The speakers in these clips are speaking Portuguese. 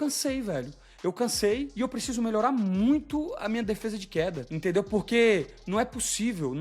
cansei, velho. Eu cansei e eu preciso melhorar muito a minha defesa de queda, entendeu? Porque não é possível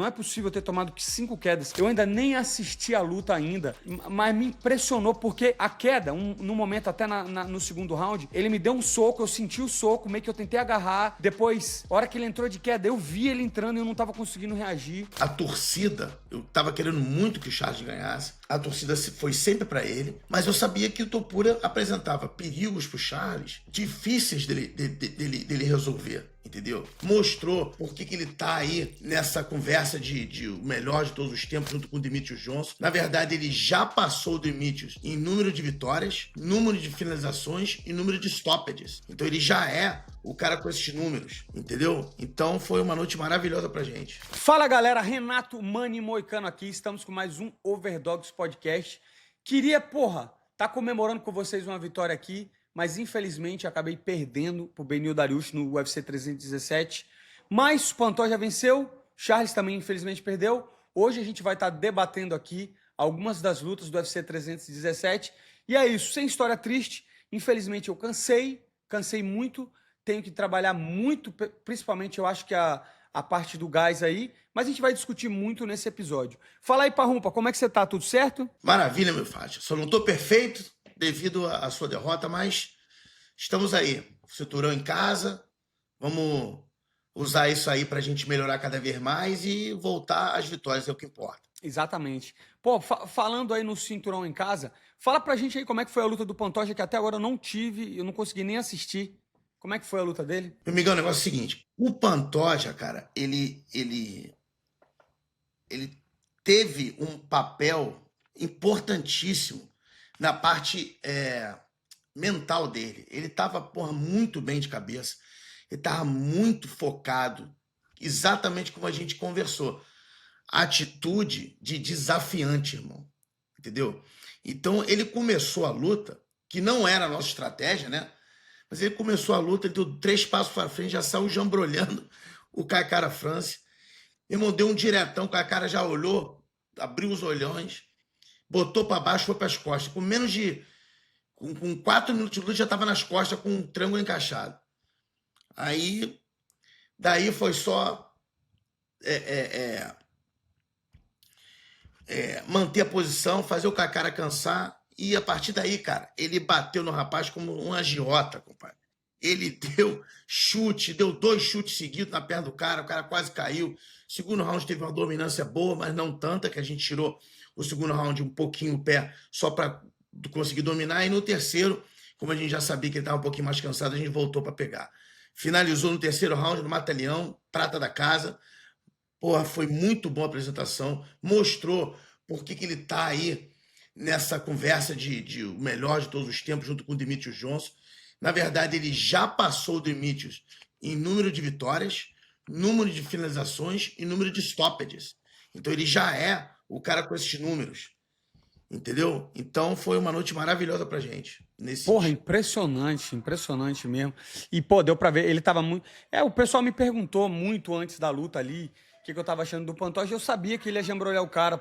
ter tomado 5 quedas. Eu ainda nem assisti a luta ainda, mas me impressionou porque a queda, no momento até no segundo round, ele me deu um soco, eu senti o soco, meio que eu tentei agarrar. Depois, a hora que ele entrou de queda, eu vi ele entrando e eu não tava conseguindo reagir. A torcida, eu tava querendo muito que o Charles ganhasse. A torcida foi sempre pra ele, mas eu sabia que o Topuria apresentava perigos pro Charles difíceis dele resolver, entendeu? Mostrou por que ele tá aí nessa conversa de o melhor de todos os tempos junto com o Demetrious Johnson. Na verdade, ele já passou o Demetrious em número de vitórias, número de finalizações e número de stoppages. Então ele já é o cara com esses números, entendeu? Então foi uma noite maravilhosa pra gente. Fala galera, Renato Mani Moicano aqui, estamos com mais um Overdogs Podcast. Queria, tá comemorando com vocês uma vitória aqui, mas infelizmente acabei perdendo pro Beneil Dariush no UFC 317. Mas o Pantoja venceu, Charles também infelizmente perdeu. Hoje a gente vai estar debatendo aqui algumas das lutas do UFC 317. E é isso, sem história triste, infelizmente eu cansei muito, tenho que trabalhar muito, principalmente eu acho que a parte do gás aí, mas a gente vai discutir muito nesse episódio. Fala aí, Parrumpa, como é que você tá? Tudo certo? Maravilha, meu faixa. Só não tô perfeito devido à sua derrota, mas estamos aí. Cinturão em casa, vamos usar isso aí pra gente melhorar cada vez mais e voltar às vitórias, é o que importa. Exatamente. Falando aí no cinturão em casa, fala pra gente aí como é que foi a luta do Pantoja, que até agora eu não consegui nem assistir. Como é que foi a luta dele? Meu amigão, o negócio é o seguinte, o Pantoja, cara, ele teve um papel importantíssimo na parte mental dele. Ele tava, muito bem de cabeça, ele tava muito focado, exatamente como a gente conversou. Atitude de desafiante, irmão, entendeu? Então ele começou a luta, que não era a nossa estratégia, né? Mas ele começou a luta, ele deu 3 passos para frente, já saiu jambrolhando o Kai Kara France. Irmão, deu um diretão, o Kai Kara já olhou, abriu os olhões, botou para baixo, foi para as costas. Com menos de... Com 4 minutos de luta, já estava nas costas com um triângulo encaixado. Aí, daí foi só manter a posição, fazer o Kai Kara cansar. E a partir daí, cara, ele bateu no rapaz como um agiota, compadre. Ele deu chute, deu 2 chutes seguidos na perna do cara, o cara quase caiu. Segundo round teve uma dominância boa, mas não tanta, que a gente tirou o segundo round um pouquinho o pé só para conseguir dominar. E no terceiro, como a gente já sabia que ele estava um pouquinho mais cansado, a gente voltou para pegar. Finalizou no terceiro round, no Mata-Leão, prata da casa. Foi muito boa a apresentação, mostrou por que ele tá aí nessa conversa de o melhor de todos os tempos junto com o Demetrious Johnson. Na verdade, ele já passou o Demetrious em número de vitórias, número de finalizações e número de stoppages. Então ele já é o cara com esses números, entendeu? Então foi uma noite maravilhosa pra gente. Impressionante mesmo. E, deu pra ver, ele tava muito... o pessoal me perguntou muito antes da luta ali o que eu tava achando do Pantoja. Eu sabia que ele ia jambrolhar o cara,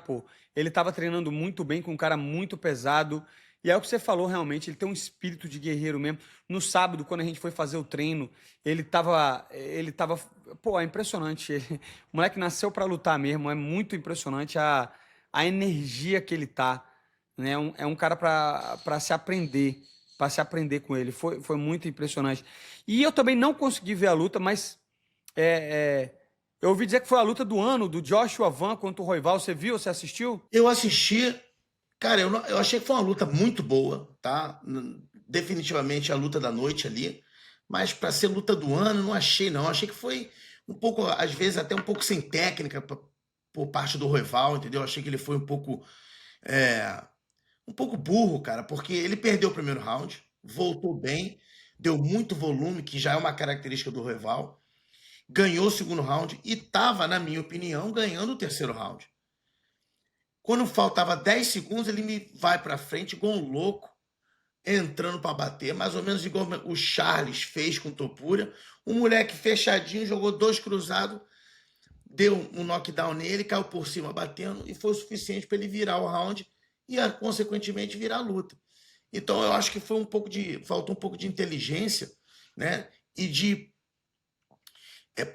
Ele tava treinando muito bem, com um cara muito pesado. E é o que você falou, realmente, ele tem um espírito de guerreiro mesmo. No sábado, quando a gente foi fazer o treino, ele tava... é impressionante. O moleque nasceu pra lutar mesmo, é muito impressionante a energia que ele tá, né? É um cara pra se aprender com ele. Foi muito impressionante. E eu também não consegui ver a luta, mas eu ouvi dizer que foi a luta do ano, do Joshua Van contra o Royval. Você viu? Você assistiu? Eu assisti. Cara, eu achei que foi uma luta muito boa, tá? Definitivamente a luta da noite ali. Mas para ser luta do ano, não achei, não. Achei que foi um pouco, às vezes, até um pouco sem técnica por parte do Royval, entendeu? Achei que ele foi um pouco burro, cara, porque ele perdeu o primeiro round, voltou bem, deu muito volume, que já é uma característica do Royval, ganhou o segundo round e estava, na minha opinião, ganhando o terceiro round. Quando faltava 10 segundos, ele me vai para frente igual um louco, entrando para bater, mais ou menos igual o Charles fez com o Topuria. O moleque fechadinho, jogou 2 cruzados, deu um knockdown nele, caiu por cima batendo e foi o suficiente para ele virar o round e, consequentemente, virar a luta. Então eu acho que foi faltou um pouco de inteligência, né? E de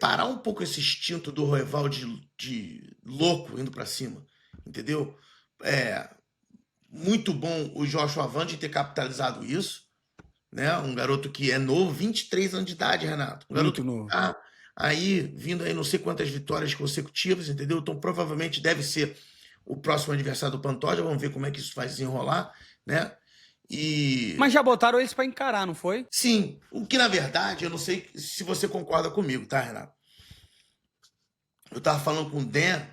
parar um pouco esse instinto do Royval de louco indo para cima, entendeu? É, muito bom o Joshua Van ter capitalizado isso, né? Um garoto que é novo, 23 anos de idade, Renato. Um garoto Muito que novo. tá aí, vindo aí não sei quantas vitórias consecutivas, entendeu? Então provavelmente deve ser o próximo adversário do Pantoja, vamos ver como é que isso vai desenrolar, né? E Mas já botaram eles pra encarar, não foi? sim, o que na verdade, eu não sei se você concorda comigo, tá, Renato? Eu tava falando com o Dan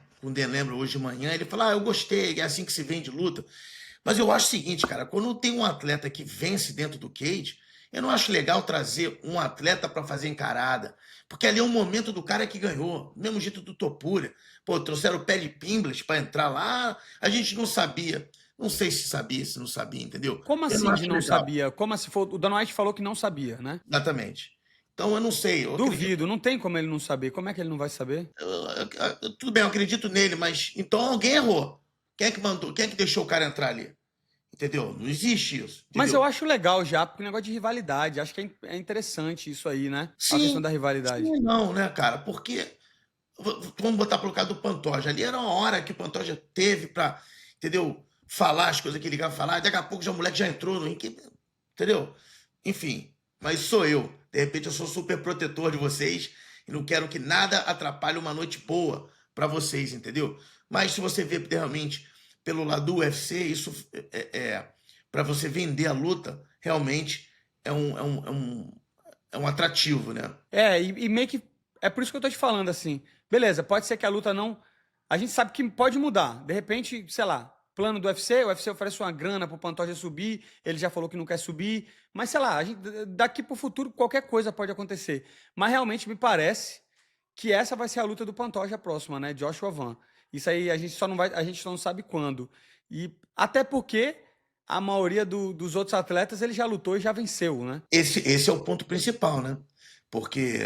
lembra hoje de manhã, ele falou: "Ah, eu gostei, é assim que se vende luta". Mas eu acho o seguinte, cara, quando tem um atleta que vence dentro do cage, eu não acho legal trazer um atleta para fazer encarada, porque ali é um momento do cara que ganhou, do mesmo jeito do Topuria. Pô, trouxeram o Paddy Pimblett para entrar lá, a gente não sabia. Não sei se sabia, se não sabia, entendeu? Como Eu não assim de acho não legal, sabia? Como assim? O Dana White falou que não sabia, né? exatamente. Então eu não sei, eu acredito. Duvido, não tem como ele não saber. Como é que ele não vai saber? Tudo bem, eu acredito nele, mas então alguém errou. Quem é que mandou? Quem é que deixou o cara entrar ali? Entendeu? Não existe isso, Mas eu entendeu? acho legal já, porque o negócio de rivalidade. Acho que é interessante isso aí, né? A questão Sim, da rivalidade. sim, não, né, cara? Porque vamos botar pro lado do Pantoja. Ali era uma hora que o Pantoja teve pra, entendeu? Falar as coisas que ele queria falar. Daqui a pouco já o moleque já entrou no ringue, entendeu? Enfim, mas sou eu. De repente eu sou super protetor de vocês e não quero que nada atrapalhe uma noite boa pra vocês, entendeu? Mas se você vê realmente pelo lado do UFC, isso para você vender a luta, realmente é um atrativo, né? E meio que. É por isso que eu tô te falando assim. Beleza, pode ser que a luta não. A gente sabe que pode mudar. De repente, sei lá, plano do UFC, o UFC oferece uma grana pro Pantoja subir, ele já falou que não quer subir. Mas sei lá, daqui pro futuro qualquer coisa pode acontecer. Mas realmente me parece que essa vai ser a luta do Pantoja próxima, né? Joshua Van. Isso aí a gente só não vai, a gente só não sabe quando. E até porque a maioria dos outros atletas ele já lutou e já venceu, né? Esse é o ponto principal, né? Porque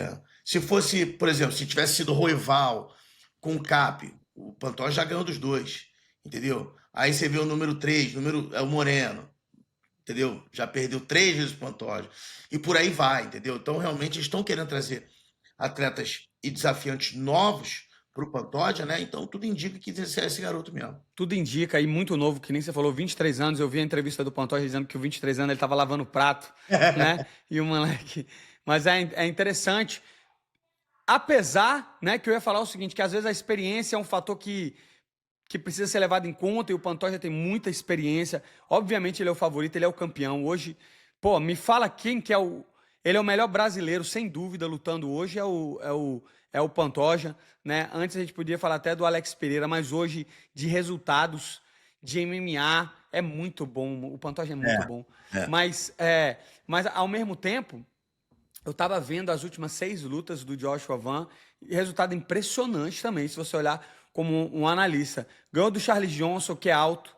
se fosse, por exemplo, se tivesse sido Royval com o Cap, o Pantoja já ganhou dos dois, entendeu? Aí você vê o número 3, é o Moreno, entendeu? Já perdeu 3 vezes o Pantoja. E por aí vai, entendeu? Então, realmente, eles estão querendo trazer atletas e desafiantes novos para o Pantoja, né? Então, tudo indica que esse é esse garoto mesmo. Tudo indica, e muito novo, que nem você falou, 23 anos. Eu vi a entrevista do Pantoja dizendo que com 23 anos ele estava lavando prato, né? E o moleque. Mas é interessante. Apesar, né, que eu ia falar o seguinte, que às vezes a experiência é um fator que precisa ser levado em conta, e o Pantoja tem muita experiência. Obviamente ele é o favorito, ele é o campeão. Hoje, pô, me fala quem que é o... Ele é o melhor brasileiro, sem dúvida, lutando hoje, é o Pantoja, né? Antes a gente podia falar até do Alex Pereira, mas hoje, de resultados, de MMA, é muito bom. O Pantoja é muito bom. É. Mas ao mesmo tempo, eu estava vendo as últimas 6 lutas do Joshua Van, e resultado impressionante também, se você olhar como um analista. Ganhou do Charles Johnson, que é alto,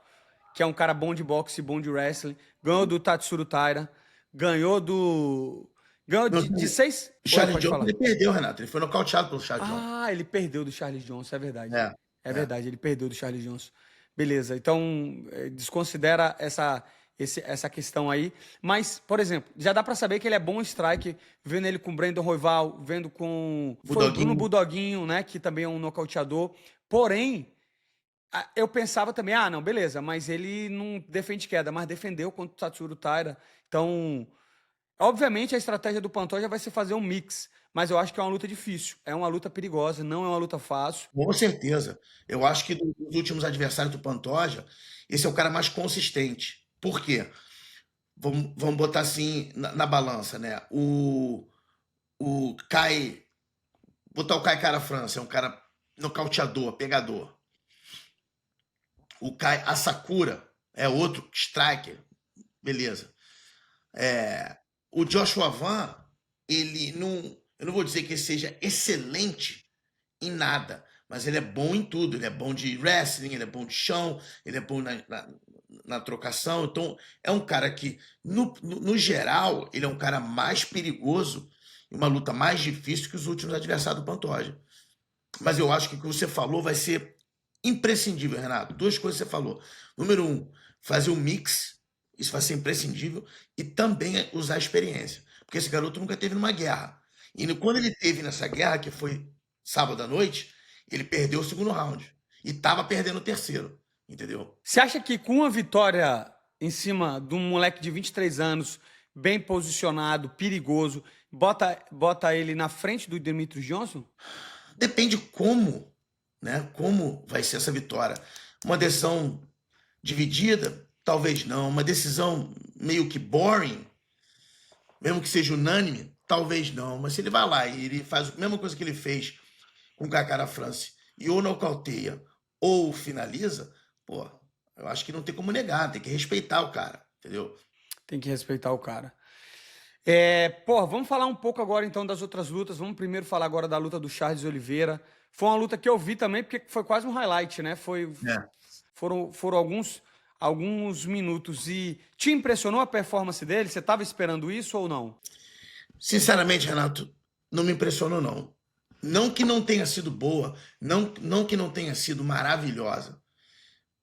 que é um cara bom de boxe, bom de wrestling. Ganhou do Tatsuro Taira. Ganhou do... Ganhou Não, de 6... o Oi, Charles pode Johnson falar. ele perdeu, Renato. Ele foi nocauteado pelo Charles Johnson. Ah, ele perdeu do Charles Johnson, é verdade. É, É é. verdade, ele perdeu do Charles Johnson. Beleza, então desconsidera essa questão aí. Mas, por exemplo, já dá pra saber que ele é bom strike, vendo ele com o Brandon Royval, vendo com... Foi o Bruno Budoguinho. Budoguinho, né, que também é um nocauteador. Porém, eu pensava também, não, beleza, mas ele não defende queda, mas defendeu contra o Tatsuro Taira. Então, obviamente a estratégia do Pantoja vai ser fazer um mix, mas eu acho que é uma luta difícil, é uma luta perigosa, não é uma luta fácil. Com certeza. Eu acho que dos últimos adversários do Pantoja, esse é o cara mais consistente. Por quê? Vamos botar assim na balança, né? O Kai. Botar o Kai Kara France, é um cara nocauteador, pegador. O Kai Asakura é outro striker. Beleza. O Joshua Van, ele não. Eu não vou dizer que ele seja excelente em nada, mas ele é bom em tudo. Ele é bom de wrestling, ele é bom de chão, ele é bom na trocação. Então, é um cara que, no geral, ele é um cara mais perigoso, em uma luta mais difícil que os últimos adversários do Pantoja. Mas eu acho que o que você falou vai ser imprescindível, Renato. 2 coisas que você falou. Número 1, fazer um mix, Isso vai ser imprescindível. E também usar a experiência. Porque esse garoto nunca teve numa guerra. E quando ele teve nessa guerra, que foi sábado à noite, ele perdeu o segundo round. E estava perdendo o terceiro. Entendeu? Você acha que com uma vitória em cima de um moleque de 23 anos, bem posicionado, perigoso, bota ele na frente do Demetrius Johnson? Depende como, né? Como vai ser essa vitória. Uma decisão dividida? Talvez não. Uma decisão meio que boring, mesmo que seja unânime? Talvez não. Mas se ele vai lá e ele faz a mesma coisa que ele fez com o Kakara France e ou nocauteia ou finaliza, pô, eu acho que não tem como negar, tem que respeitar o cara, entendeu? Tem que respeitar o cara. Vamos falar um pouco agora então das outras lutas. Vamos primeiro falar agora da luta do Charles Oliveira. Foi uma luta que eu vi também, porque foi quase um highlight, né? Foram alguns minutos. E te impressionou a performance dele? Você estava esperando isso ou não? Sinceramente, Renato, não me impressionou, não. Não que não tenha sido boa, não que não tenha sido maravilhosa,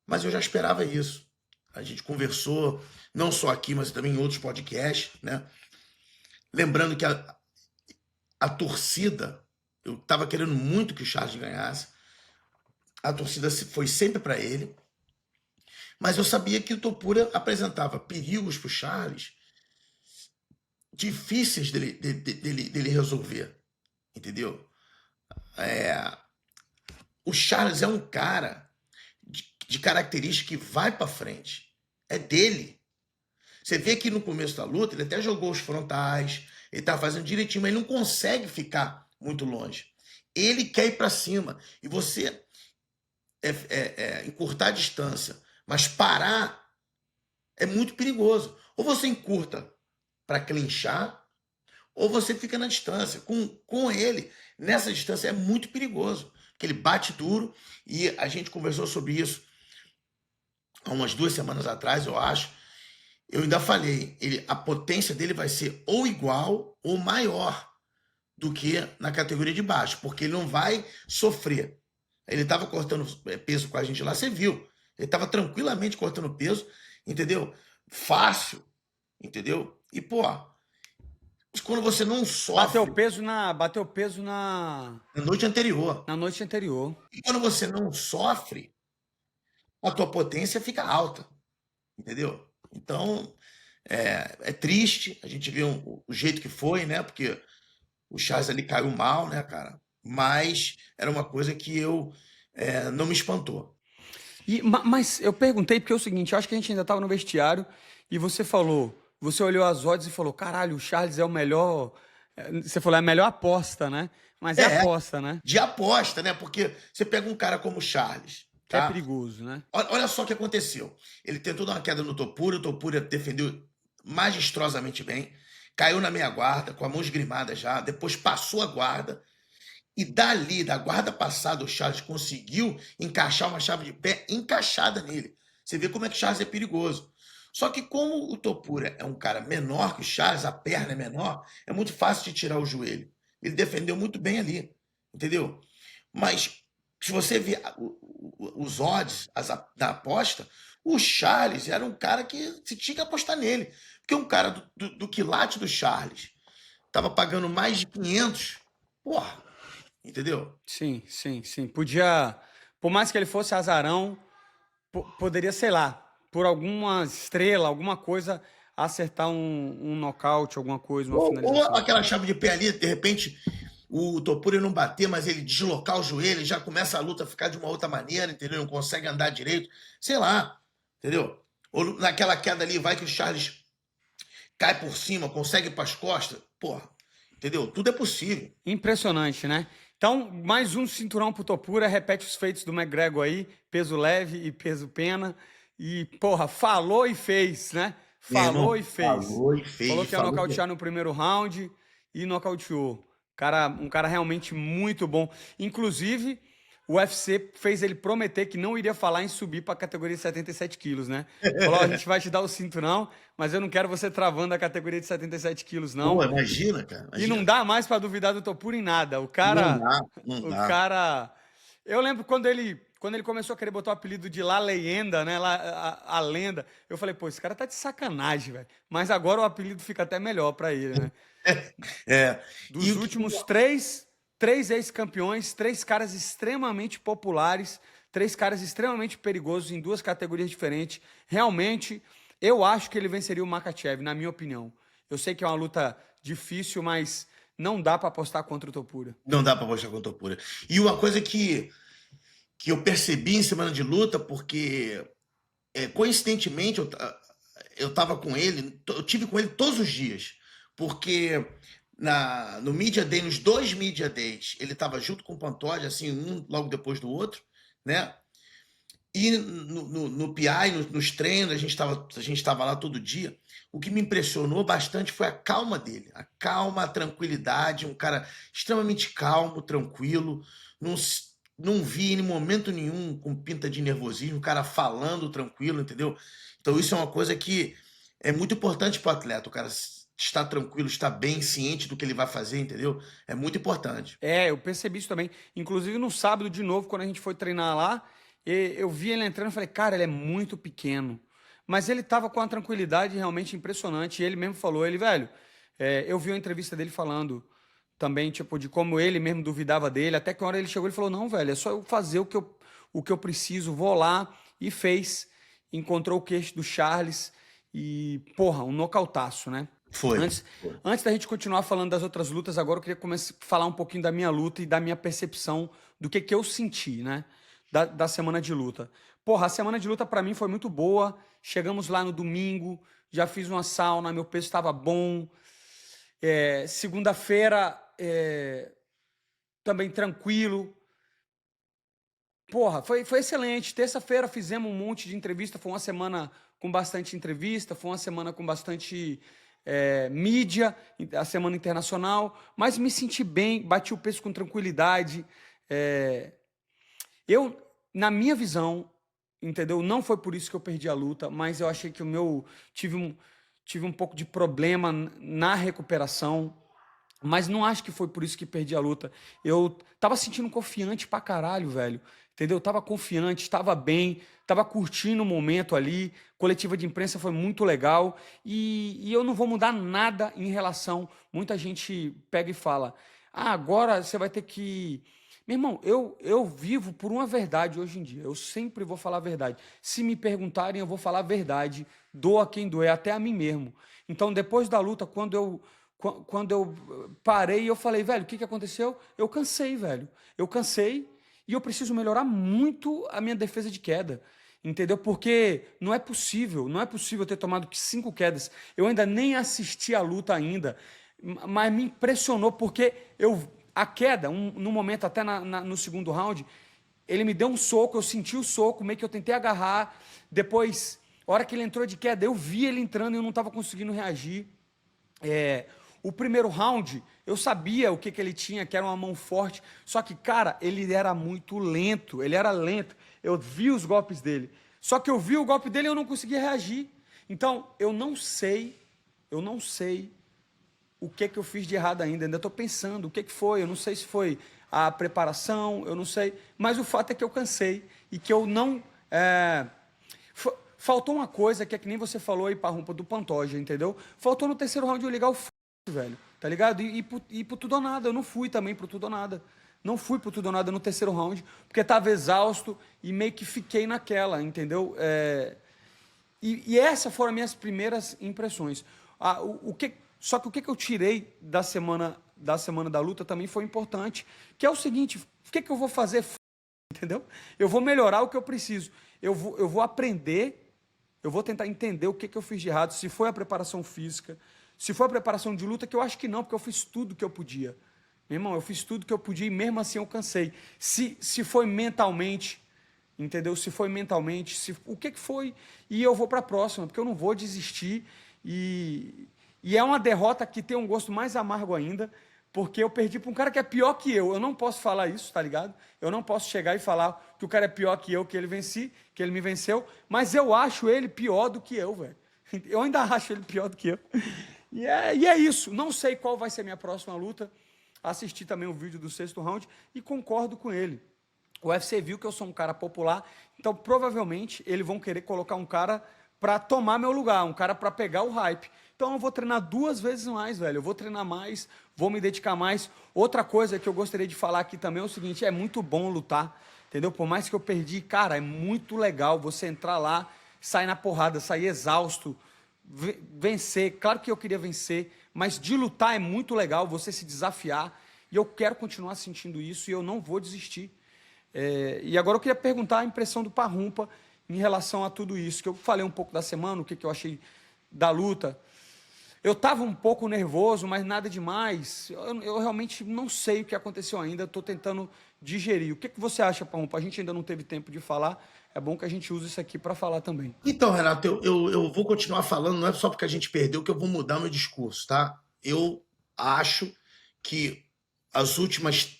mas eu já esperava isso. A gente conversou, não só aqui, mas também em outros podcasts, né? Lembrando que a torcida, eu estava querendo muito que o Charles ganhasse, a torcida foi sempre para ele, mas eu sabia que o Topuria apresentava perigos para o Charles difíceis dele resolver, entendeu? O Charles é um cara de característica que vai para frente, é dele. Você vê que no começo da luta ele até jogou os frontais, ele tá fazendo direitinho, mas ele não consegue ficar muito longe. Ele quer ir para cima. E você encurtar a distância, mas parar é muito perigoso. Ou você encurta para clinchar, ou você fica na distância. Com ele, nessa distância, é muito perigoso. Porque ele bate duro, e a gente conversou sobre isso há umas 2 semanas atrás, eu acho. Eu ainda falei, a potência dele vai ser ou igual ou maior do que na categoria de baixo, porque ele não vai sofrer. Ele estava cortando peso com a gente lá, você viu. Ele estava tranquilamente cortando peso, entendeu? Fácil, entendeu? E, pô, quando você não sofre Bateu peso na noite anterior, noite anterior. e quando você não sofre, a tua potência fica alta, entendeu? Então, é triste, a gente vê o jeito que foi, né? Porque o Charles ali caiu mal, né, cara? Mas era uma coisa que não me espantou. Mas eu perguntei porque é o seguinte, eu acho que a gente ainda estava no vestiário e você olhou as odds e falou, caralho, o Charles é o melhor, você falou, é a melhor aposta, né? Mas é aposta, né? De aposta, né? Porque você pega um cara como o Charles, Que é tá? perigoso, né? Olha só o que aconteceu. Ele tentou dar uma queda no Topuria, o Topuria defendeu magistrosamente bem, caiu na meia guarda, com a mão esgrimada já, depois passou a guarda, e dali, da guarda passada, o Charles conseguiu encaixar uma chave de pé encaixada nele. Você vê como é que o Charles é perigoso. Só que como o Topuria é um cara menor que o Charles, a perna é menor, é muito fácil de tirar o joelho. Ele defendeu muito bem ali, entendeu? Mas se você ver os odds da aposta, o Charles era um cara que se tinha que apostar nele. Porque um cara do quilate do Charles tava pagando mais de 500, porra, entendeu? Sim. Podia, por mais que ele fosse azarão, poderia, sei lá, por alguma estrela, alguma coisa, acertar um nocaute, alguma coisa, uma Ou finalização. aquela chave de pé ali, de repente, o Topuria não bater, mas ele deslocar o joelho, já começa a luta a ficar de uma outra maneira, entendeu? Não consegue andar direito, sei lá, entendeu? Ou naquela queda ali, vai que o Charles cai por cima, consegue ir para as costas, porra, entendeu? Tudo é possível. Impressionante, né? Então, mais um cinturão pro Topuria, repete os feitos do McGregor aí, peso leve e peso pena. E, porra, falou e fez, né? Falou e fez. Falou e fez. Falou que ia nocautear no primeiro round e nocauteou. Um cara realmente muito bom. Inclusive, o UFC fez ele prometer que não iria falar em subir para a categoria de 77 quilos, né? Falou, a gente vai te dar o cinturão, mas eu não quero você travando a categoria de 77 quilos, não. Pô, imagina, cara. E não dá mais para duvidar do Topuria em nada. Não dá. O cara Eu lembro quando ele começou a querer botar o apelido de La Leyenda, né? A lenda. Eu falei, pô, esse cara tá de sacanagem, velho. Mas agora o apelido fica até melhor pra ele, né? É. E Dos o que. últimos três ex-campeões, três caras extremamente populares, três caras extremamente perigosos em duas categorias diferentes. Realmente, eu acho que ele venceria o Makhachev, na minha opinião. Eu sei que é uma luta difícil, mas não dá pra apostar contra o Topuria. Não dá pra mostrar com tortura. E uma coisa que eu percebi em semana de luta, porque coincidentemente eu tava com ele, eu tive com ele todos os dias, porque no Media Day, nos dois Media Days, ele tava junto com o Pantoja, assim, um logo depois do outro, né? E no PI, nos treinos, a gente tava lá todo dia. O que me impressionou bastante foi a calma dele. A calma, a tranquilidade, um cara extremamente calmo, tranquilo. Não, não vi em momento nenhum com pinta de nervosismo, o cara falando tranquilo, entendeu? Então isso é uma coisa que é muito importante para o atleta, o cara estar tranquilo, estar bem ciente do que ele vai fazer, entendeu? É muito importante. É, eu percebi isso também. Inclusive no sábado, de novo, quando a gente foi treinar lá, eu vi ele entrando e falei, cara, ele é muito pequeno. Mas ele tava com uma tranquilidade realmente impressionante. E ele mesmo falou, velho, eu vi uma entrevista dele falando também, tipo, de como ele mesmo duvidava dele. Até que uma hora ele chegou e falou, não, velho, é só eu fazer o que eu preciso, vou lá. E fez. Encontrou o queixo do Charles e, porra, um nocautaço, né? Foi. Antes, Foi. antes da gente continuar falando das outras lutas, agora eu queria começar a falar um pouquinho da minha luta e da minha percepção do que eu senti, né? Da semana de luta. Porra, a semana de luta pra mim foi muito boa. Chegamos lá no domingo, já fiz uma sauna, meu peso estava bom. Segunda-feira, também tranquilo. Porra, foi excelente. Terça-feira fizemos um monte de entrevista. Foi uma semana com bastante entrevista, foi uma semana com bastante mídia, a semana internacional. Mas me senti bem, bati o peso com tranquilidade. Eu, na minha visão, entendeu? Não foi por isso que eu perdi a luta, mas eu achei que tive um pouco de problema na recuperação. Mas não acho que foi por isso que perdi a luta. Eu tava sentindo confiante pra caralho, velho. Entendeu? Tava confiante, tava bem, tava curtindo o momento ali. Coletiva de imprensa foi muito legal. E eu não vou mudar nada em relação. Muita gente pega e fala: ah, agora você vai ter que. Meu irmão, eu vivo por uma verdade hoje em dia. Eu sempre vou falar a verdade. Se me perguntarem, eu vou falar a verdade. Doa quem doer, até a mim mesmo. Então, depois da luta, quando eu parei, eu falei, velho, o que aconteceu? Eu cansei, velho. Eu cansei e eu preciso melhorar muito a minha defesa de queda. Entendeu? Porque não é possível ter tomado 5 quedas. Eu ainda nem assisti a luta ainda, mas me impressionou porque a queda, no momento até no segundo round, ele me deu um soco, eu senti o soco, meio que eu tentei agarrar. Depois, a hora que ele entrou de queda, eu vi ele entrando e eu não estava conseguindo reagir. O primeiro round, eu sabia o que ele tinha, que era uma mão forte, só que, cara, ele era muito lento, ele era lento, eu vi os golpes dele, só que eu vi o golpe dele e eu não conseguia reagir. Então, eu não sei o que eu fiz de errado ainda estou pensando, o que foi, eu não sei se foi a preparação, eu não sei, mas o fato é que eu cansei e que eu não... Faltou uma coisa que é que nem você falou aí, Parrumpa, do Pantoja, entendeu? Faltou no terceiro round eu ligar o velho, tá ligado? E pro tudo ou nada, eu não fui também pro tudo ou nada. Não fui pro tudo ou nada no terceiro round, porque tava exausto e meio que fiquei naquela, entendeu? E essas foram as minhas primeiras impressões. Só que o que eu tirei da semana da luta também foi importante, que é o seguinte, o que eu vou fazer, entendeu? Eu vou melhorar o que eu preciso. Eu vou aprender, eu vou tentar entender o que eu fiz de errado, se foi a preparação física, se foi a preparação de luta, que eu acho que não, porque eu fiz tudo que eu podia. Meu irmão, eu fiz tudo que eu podia e mesmo assim eu cansei. Se foi mentalmente, entendeu? Se foi mentalmente, o que foi, e eu vou para a próxima, porque eu não vou desistir. E é uma derrota que tem um gosto mais amargo ainda, porque eu perdi para um cara que é pior que eu. Eu não posso falar isso, tá ligado? Eu não posso chegar e falar que o cara é pior que eu, que ele me venceu, mas eu acho ele pior do que eu, velho. Eu ainda acho ele pior do que eu. E é isso. Não sei qual vai ser a minha próxima luta. Assisti também o vídeo do sexto round e concordo com ele. O UFC viu que eu sou um cara popular, então provavelmente eles vão querer colocar um cara pra tomar meu lugar, um cara pra pegar o hype. Então eu vou treinar 2 vezes mais, velho. Eu vou treinar mais, vou me dedicar mais. Outra coisa que eu gostaria de falar aqui também é o seguinte, é muito bom lutar, entendeu? Por mais que eu perdi, cara, é muito legal você entrar lá, sair na porrada, sair exausto, vencer. Claro que eu queria vencer, mas de lutar é muito legal, você se desafiar. E eu quero continuar sentindo isso e eu não vou desistir. E agora eu queria perguntar a impressão do Parrumpa em relação a tudo isso, que eu falei um pouco da semana, o que eu achei da luta. Eu estava um pouco nervoso, mas nada demais. Eu realmente não sei o que aconteceu ainda, estou tentando digerir. O que você acha, Parrumpa? A gente ainda não teve tempo de falar, é bom que a gente use isso aqui para falar também. Então, Renato, eu vou continuar falando, não é só porque a gente perdeu que eu vou mudar meu discurso, tá? Eu acho que as últimas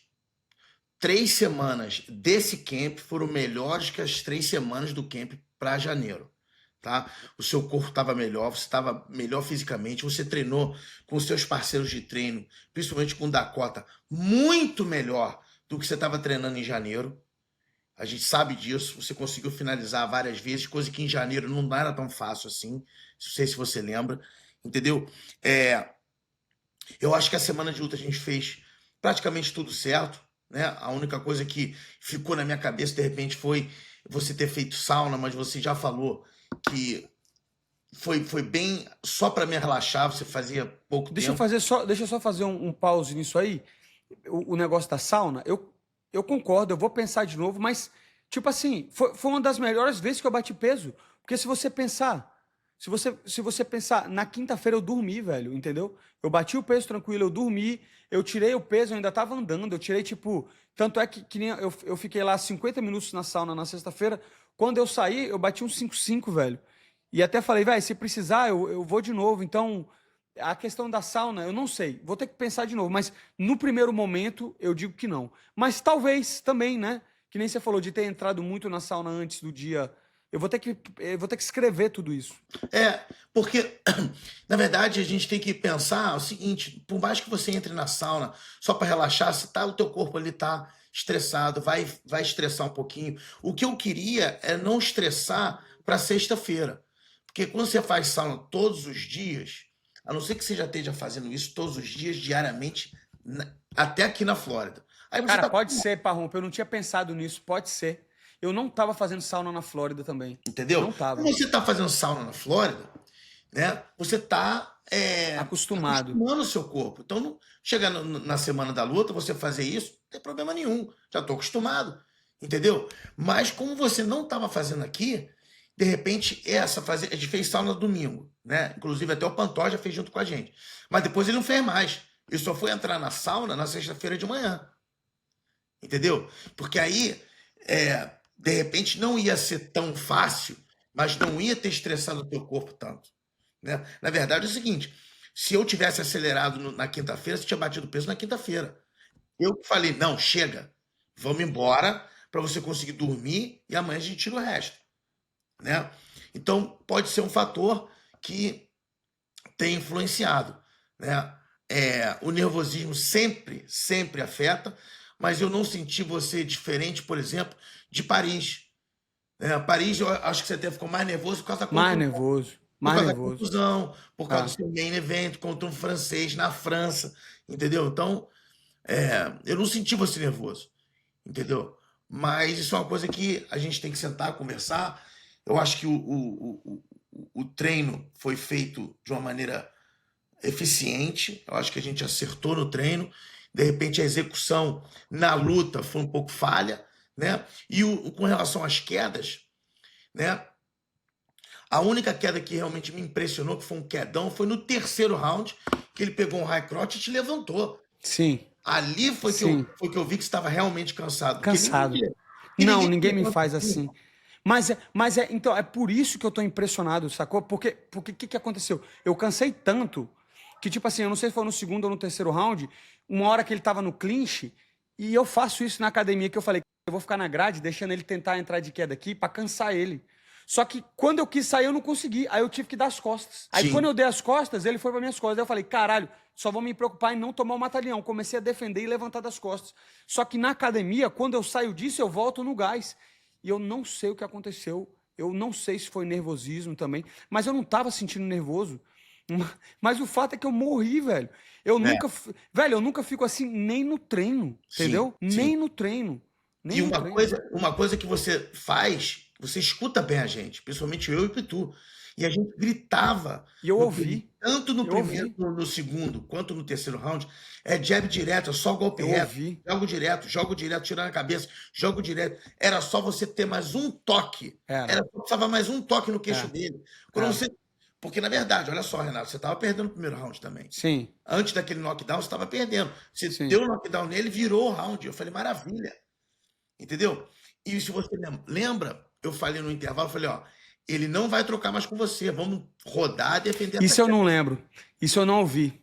3 semanas desse camp foram melhores que as 3 semanas do camp para janeiro, tá? O seu corpo estava melhor, você estava melhor fisicamente, você treinou com os seus parceiros de treino, principalmente com o Dakota, muito melhor do que você estava treinando em janeiro. A gente sabe disso, você conseguiu finalizar várias vezes, coisa que em janeiro não era tão fácil assim, não sei se você lembra, entendeu? Eu acho que a semana de luta a gente fez praticamente tudo certo, né? A única coisa que ficou na minha cabeça de repente foi você ter feito sauna, mas você já falou que foi bem só para me relaxar, você fazia pouco Deixa eu tempo. só fazer um pause nisso aí. O negócio da sauna, eu concordo, eu vou pensar de novo, mas, tipo assim, foi uma das melhores vezes que eu bati peso. Porque se você pensar, na quinta-feira eu dormi, velho, entendeu? Eu bati o peso tranquilo, eu dormi, eu tirei o peso, eu ainda tava andando, eu tirei, tipo, tanto é que nem eu fiquei lá 50 minutos na sauna na sexta-feira, quando eu saí, eu bati uns 5,5, velho. E até falei, velho, se precisar, eu vou de novo. Então, a questão da sauna, eu não sei. Vou ter que pensar de novo. Mas no primeiro momento, eu digo que não. Mas talvez também, né? Que nem você falou de ter entrado muito na sauna antes do dia. Eu vou ter que escrever tudo isso. Porque, na verdade, a gente tem que pensar o seguinte, por mais que você entre na sauna só para relaxar, se tá, o teu corpo ali tá estressado, vai estressar um pouquinho. O que eu queria é não estressar para sexta-feira. Porque quando você faz sauna todos os dias, a não ser que você já esteja fazendo isso todos os dias, diariamente, até aqui na Flórida. Aí você Cara, tá, pode ser, Parrompa. Eu não tinha pensado nisso. Pode ser. Eu não tava fazendo sauna na Flórida também. entendeu? Não tava. Quando você tá fazendo sauna na Flórida, né? Você está Acostumado. acostumando o seu corpo. Então, chega na semana da luta, você fazer isso, não tem problema nenhum. Já estou acostumado, entendeu? Mas como você não estava fazendo aqui, de repente, a gente fez sauna domingo, né? Inclusive até o Pantoja fez junto com a gente. Mas depois ele não fez mais. Ele só foi entrar na sauna na sexta-feira de manhã, entendeu? Porque aí, de repente, não ia ser tão fácil, mas não ia ter estressado o teu corpo tanto, né? Na verdade é o seguinte, se eu tivesse acelerado na quinta-feira, você tinha batido peso na quinta-feira. Eu falei, não, chega, vamos embora para você conseguir dormir e amanhã a gente tira o resto, né? Então pode ser um fator que tem influenciado, né? O nervosismo sempre afeta, mas eu não senti você diferente, por exemplo, de Paris. Paris, eu acho que você até ficou mais nervoso por causa da Mais contusão. nervoso. Por Mais causa da nervoso. contusão, por causa do Tá. seu main event contra um francês na França, entendeu? Então, eu não senti você nervoso, entendeu? Mas isso é uma coisa que a gente tem que sentar, conversar. Eu acho que o treino foi feito de uma maneira eficiente. Eu acho que a gente acertou no treino. De repente, a execução na luta foi um pouco falha, né? E com relação às quedas, né? A única queda que realmente me impressionou, que foi um quedão, foi no terceiro round, que ele pegou um high crotch e te levantou. Sim. Ali Sim. foi que eu vi que você estava realmente cansado. Cansado. Que Não, ninguém ninguém me levanta faz assim. assim. Então, é por isso que eu tô impressionado, sacou? Porque o que aconteceu? Eu cansei tanto que, tipo assim, eu não sei se foi no segundo ou no terceiro round, uma hora que ele tava no clinch, e eu faço isso na academia, que eu falei, eu vou ficar na grade, deixando ele tentar entrar de queda aqui pra cansar ele. Só que quando eu quis sair, eu não consegui. Aí eu tive que dar as costas. Aí Sim. quando eu dei as costas, ele foi para minhas costas. Aí eu falei, caralho, só vou me preocupar em não tomar o mata-leão. Comecei a defender e levantar das costas. Só que na academia, quando eu saio disso, eu volto no gás. E eu não sei o que aconteceu. Eu não sei se foi nervosismo também. Mas eu não tava sentindo nervoso. Mas o fato é que eu morri, velho. É, Velho, eu nunca fico assim nem no treino, sim, entendeu? sim. Nem no treino. Nem E no treino. uma coisa que você faz, você escuta bem a gente, principalmente eu e o Pitu. E a gente gritava E eu no ouvi. tanto no Eu primeiro, ouvi. no segundo, quanto no terceiro round, é jab direto, é só golpe Eu reto, ouvi. jogo direto, tirando a cabeça, jogo direto. Era só você ter mais um toque. Era. Era só precisava mais um toque no queixo É. dele. Quando Era. você, porque na verdade, olha só, Renato, você estava perdendo o primeiro round também. Sim. Antes daquele knockdown, você estava perdendo. Você Sim. deu o knockdown nele, virou o round. Eu falei, maravilha. Entendeu? E se você lembra, eu falei no intervalo, eu falei, ó, ele não vai trocar mais com você, vamos rodar, defender essa Isso eu queda. não lembro. Isso eu não ouvi.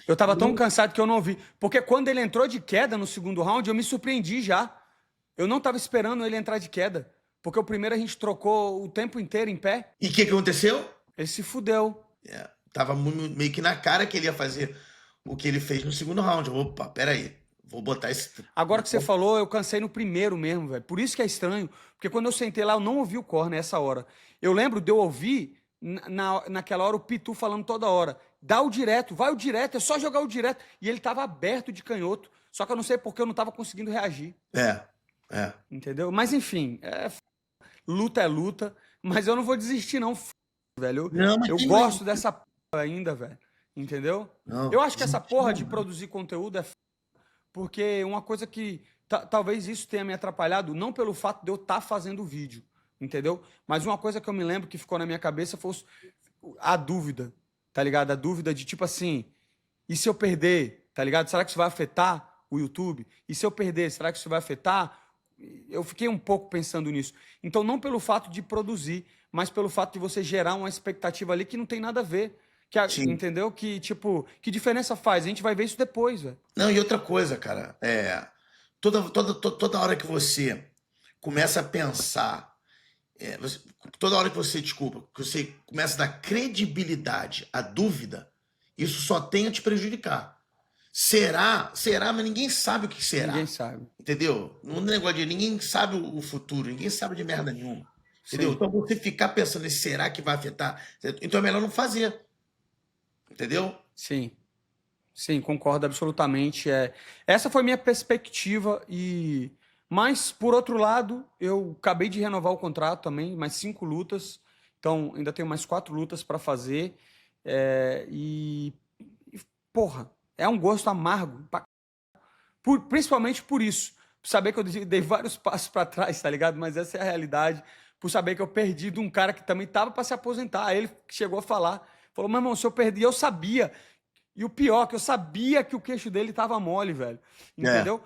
Eu tava tão cansado que eu não ouvi. Porque quando ele entrou de queda no segundo round, eu me surpreendi já. Eu não tava esperando ele entrar de queda. Porque o primeiro a gente trocou o tempo inteiro em pé. E o que aconteceu? Ele se fudeu. Tava meio que na cara que ele ia fazer o que ele fez no segundo round. Opa, peraí, vou botar esse... Agora que você falou, eu cansei no primeiro mesmo, velho. Por isso que é estranho. Porque quando eu sentei lá, eu não ouvi o corner nessa hora. Eu lembro de eu ouvir naquela hora o Pitu falando toda hora. Dá o direto, vai o direto, é só jogar o direto. E ele tava aberto de canhoto. Só que eu não sei porque eu não tava conseguindo reagir. É. Entendeu? Mas enfim, luta é luta. Mas eu não vou desistir, não, velho. Não, mas Eu tem mais... gosto dessa porra ainda, velho. Entendeu? Não, Eu acho que essa porra de não. produzir conteúdo é porque uma coisa que talvez isso tenha me atrapalhado, não pelo fato de eu estar fazendo vídeo, entendeu? Mas uma coisa que eu me lembro que ficou na minha cabeça foi a dúvida, tá ligado? A dúvida de tipo assim, e se eu perder, tá ligado? Será que isso vai afetar o YouTube? E se eu perder, será que isso vai afetar? Eu fiquei um pouco pensando nisso. Então, não pelo fato de produzir, mas pelo fato de você gerar uma expectativa ali que não tem nada a ver. Sim. Entendeu? Que, tipo, que diferença faz? A gente vai ver isso depois, velho. Não, e outra coisa, cara, toda hora que você começa a pensar, toda hora que você, desculpa, que você começa a dar credibilidade à dúvida, isso só tem a te prejudicar. Será? Será, mas ninguém sabe o que Ninguém será. sabe. Entendeu? Não é um negócio de ninguém sabe o futuro, ninguém sabe de merda nenhuma. Entendeu? Sim, Então você ficar pensando em será que vai afetar, então é melhor não fazer. Entendeu? sim. Sim, concordo absolutamente. Essa foi minha perspectiva mas por outro lado, eu acabei de renovar o contrato também, mais 5 lutas. Então, ainda tenho mais 4 lutas para fazer. É, porra, é um gosto amargo, principalmente por isso. Por saber que eu dei vários passos para trás, tá ligado? Mas essa é a realidade. Por saber que eu perdi de um cara que também tava para se aposentar. Aí ele chegou a falar, falou: "Meu irmão, se eu perdi, eu sabia". E o pior, que eu sabia que o queixo dele tava mole, velho. É. Entendeu?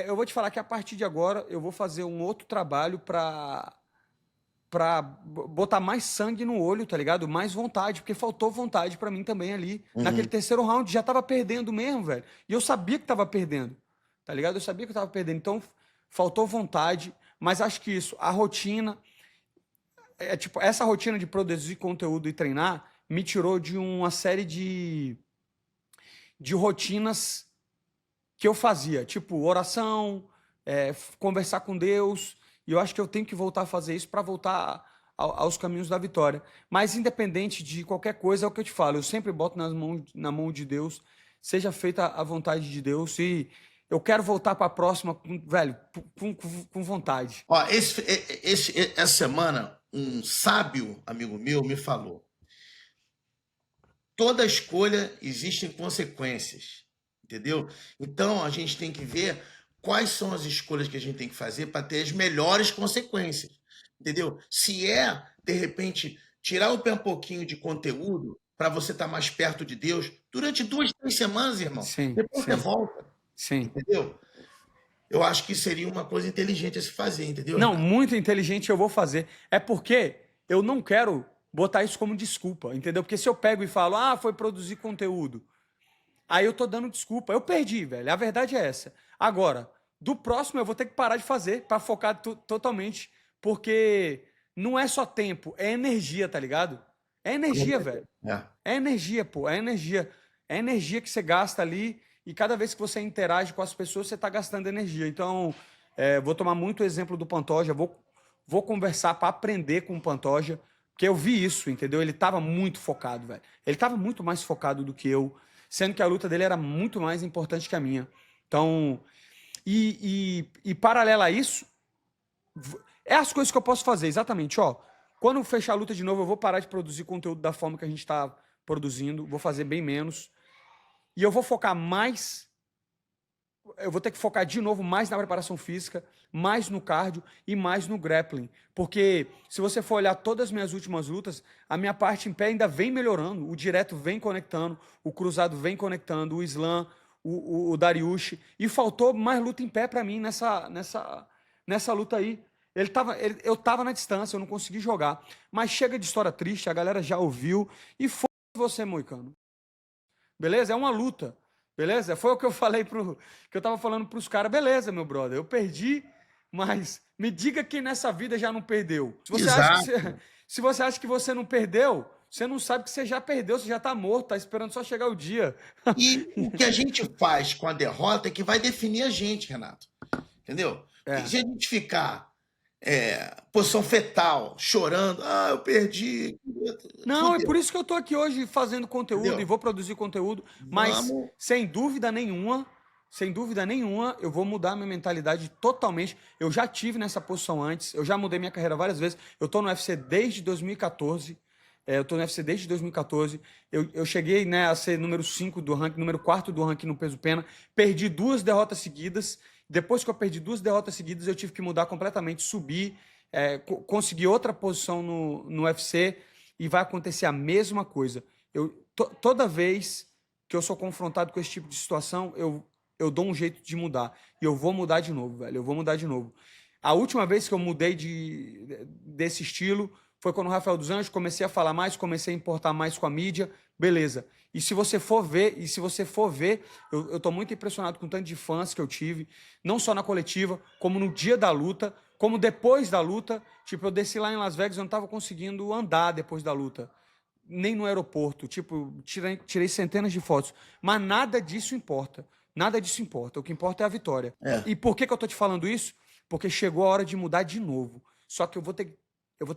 Eu vou te falar que a partir de agora eu vou fazer um outro trabalho pra botar mais sangue no olho, tá ligado? Mais vontade, porque faltou vontade pra mim também ali. Naquele Uhum. terceiro round já tava perdendo mesmo, velho. E eu sabia que tava perdendo, tá ligado? Eu sabia que eu tava perdendo. Então faltou vontade, mas acho que isso, a rotina, tipo, essa rotina de produzir conteúdo e treinar me tirou de uma série de rotinas que eu fazia, tipo oração, conversar com Deus, e eu acho que eu tenho que voltar a fazer isso para voltar aos caminhos da vitória. Mas independente de qualquer coisa, é o que eu te falo, eu sempre boto na mão de Deus, seja feita a vontade de Deus, e eu quero voltar para a próxima, velho, com vontade. Ó, essa semana, um sábio amigo meu me falou: toda escolha existem consequências, entendeu? Então a gente tem que ver quais são as escolhas que a gente tem que fazer para ter as melhores consequências, entendeu? Se é, de repente, tirar o pé um pouquinho de conteúdo para você estar mais perto de Deus durante 2, 3 semanas, irmão. Sim, Depois você sim, volta, sim. entendeu? Eu acho que seria uma coisa inteligente a se fazer, entendeu, Não, Renato? muito inteligente eu vou fazer. É porque eu não quero botar isso como desculpa, entendeu? Porque se eu pego e falo, foi produzir conteúdo, aí eu tô dando desculpa. Eu perdi, velho. A verdade é essa. Agora, do próximo eu vou ter que parar de fazer para focar totalmente, porque não é só tempo, é energia, tá ligado? É energia, velho. É. É energia, pô, é energia. É energia que você gasta ali e cada vez que você interage com as pessoas, você tá gastando energia. Então, vou tomar muito exemplo do Pantoja, vou conversar para aprender com o Pantoja, porque eu vi isso, entendeu? Ele tava muito focado, velho. Ele tava muito mais focado do que eu, sendo que a luta dele era muito mais importante que a minha. Então, e paralelo a isso, é as coisas que eu posso fazer, exatamente, ó. Quando fechar a luta de novo, eu vou parar de produzir conteúdo da forma que a gente tá produzindo, vou fazer bem menos. E eu vou focar mais. Eu vou ter que focar de novo mais na preparação física, mais no cardio e mais no grappling. Porque se você for olhar todas as minhas últimas lutas, a minha parte em pé ainda vem melhorando. O direto vem conectando, o cruzado vem conectando, o slam, o Dariush. E faltou mais luta em pé para mim nessa luta aí. Eu tava na distância, eu não consegui jogar. Mas chega de história triste, a galera já ouviu. E foi você, Moicano. Beleza? É uma luta. Beleza? Foi o que eu falei que eu tava falando pros caras. Beleza, meu brother, eu perdi, mas me diga quem nessa vida já não perdeu. Se você acha que você não perdeu, você não sabe que você já perdeu, você já tá morto, tá esperando só chegar o dia. E o que a gente faz com a derrota é que vai definir a gente, Renato. Entendeu? É. Se a gente ficar posição fetal, chorando, eu perdi. Não, é Fudeu. por isso que eu tô aqui hoje fazendo conteúdo Entendeu? e vou produzir conteúdo, mas Vamos. sem dúvida nenhuma, eu vou mudar minha mentalidade totalmente. Eu já tive nessa posição antes, eu já mudei minha carreira várias vezes. Eu tô no UFC desde 2014. Eu tô no UFC desde 2014. Eu cheguei, né, a ser número 5 do ranking, número 4 do ranking no peso pena. Perdi 2 derrotas seguidas. Depois que eu perdi 2 derrotas seguidas, eu tive que mudar completamente, subir, conseguir outra posição no UFC e vai acontecer a mesma coisa. Toda vez que eu sou confrontado com esse tipo de situação, eu dou um jeito de mudar. E eu vou mudar de novo, velho. Eu vou mudar de novo. A última vez que eu mudei desse estilo foi quando o Rafael dos Anjos comecei a falar mais, comecei a importar mais com a mídia, beleza. E se você for ver, eu tô muito impressionado com o tanto de fãs que eu tive, não só na coletiva, como no dia da luta, como depois da luta. Tipo, eu desci lá em Las Vegas, eu não tava conseguindo andar depois da luta, nem no aeroporto. Tipo, tirei centenas de fotos, mas nada disso importa. Nada disso importa. O que importa é a vitória. E por que eu tô te falando isso? Porque chegou a hora de mudar de novo. Só que eu vou ter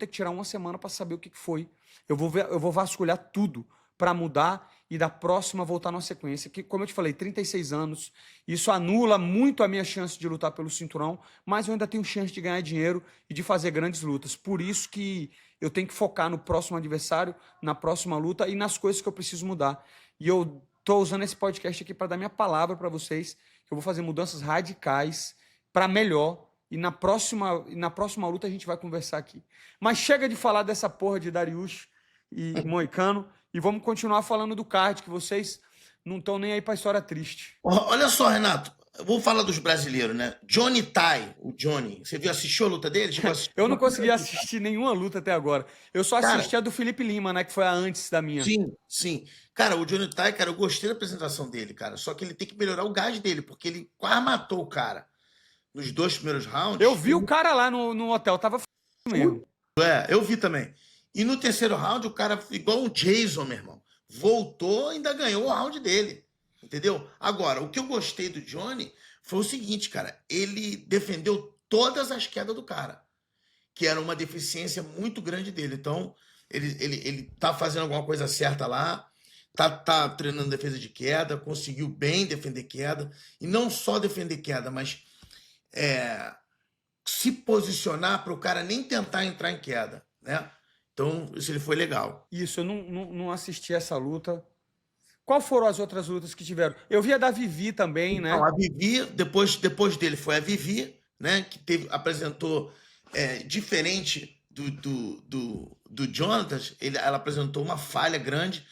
que tirar uma semana para saber o que foi. Eu vou vasculhar tudo para mudar e da próxima voltar na sequência. Que, como eu te falei, 36 anos, isso anula muito a minha chance de lutar pelo cinturão, mas eu ainda tenho chance de ganhar dinheiro e de fazer grandes lutas. Por isso que eu tenho que focar no próximo adversário, na próxima luta e nas coisas que eu preciso mudar. E eu tô usando esse podcast aqui para dar minha palavra para vocês, que eu vou fazer mudanças radicais para melhor. E na próxima luta a gente vai conversar aqui. Mas chega de falar dessa porra de Dariush e Moicano e vamos continuar falando do card, que vocês não estão nem aí pra história triste. Olha só, Renato. Eu vou falar dos brasileiros, né? Johnny Tai, o Johnny. Você assistiu a luta dele? Eu não consegui assistir nenhuma luta até agora. Eu só assisti a do Felipe Lima, né? Que foi a antes da minha. Sim, sim. Cara, o Johnny Tai, cara, eu gostei da apresentação dele, cara. Só que ele tem que melhorar o gás dele, porque ele quase matou o cara nos 2 primeiros rounds. Eu vi o cara lá no hotel, tava mesmo. Eu vi também. E no terceiro round, o cara, igual o Jason, meu irmão, voltou e ainda ganhou o round dele. Entendeu? Agora, o que eu gostei do Johnny foi o seguinte, cara. Ele defendeu todas as quedas do cara, que era uma deficiência muito grande dele. Então, ele tá fazendo alguma coisa certa lá, tá treinando defesa de queda, conseguiu bem defender queda. E não só defender queda, mas se posicionar para o cara nem tentar entrar em queda, né? Então, isso ele foi legal. Isso, eu não assisti essa luta. Qual foram as outras lutas que tiveram? Eu vi a da Vivi também, né? Então, a Vivi, depois dele foi a Vivi, né? Que apresentou diferente do Jonatas, ela apresentou uma falha grande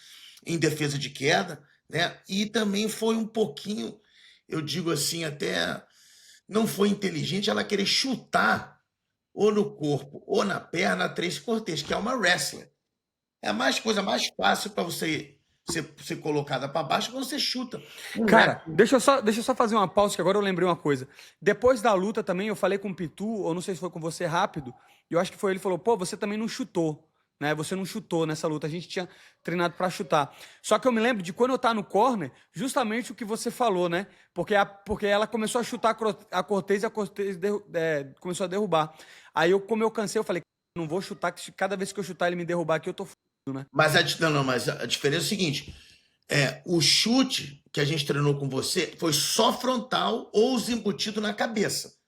em defesa de queda, né? E também foi um pouquinho, eu digo assim, até não foi inteligente ela querer chutar ou no corpo ou na perna a Tracy Cortez, que é uma wrestler. É a coisa mais fácil para você ser colocada para baixo quando você chuta. Cara, deixa eu só fazer uma pausa, que agora eu lembrei uma coisa. Depois da luta também, eu falei com o Pitu, ou não sei se foi com você rápido, e eu acho que foi ele que falou, pô, você também não chutou, né? Você não chutou nessa luta, a gente tinha treinado pra chutar. Só que eu me lembro de quando eu tava no corner, justamente o que você falou, né? Porque ela começou a chutar a Cortez e a Cortez começou a derrubar. Aí, como eu cansei, eu falei, não vou chutar, que cada vez que eu chutar ele me derrubar aqui, eu tô fudido, né? Mas a diferença é o seguinte: o chute que a gente treinou com você foi só frontal ou os embutidos na cabeça.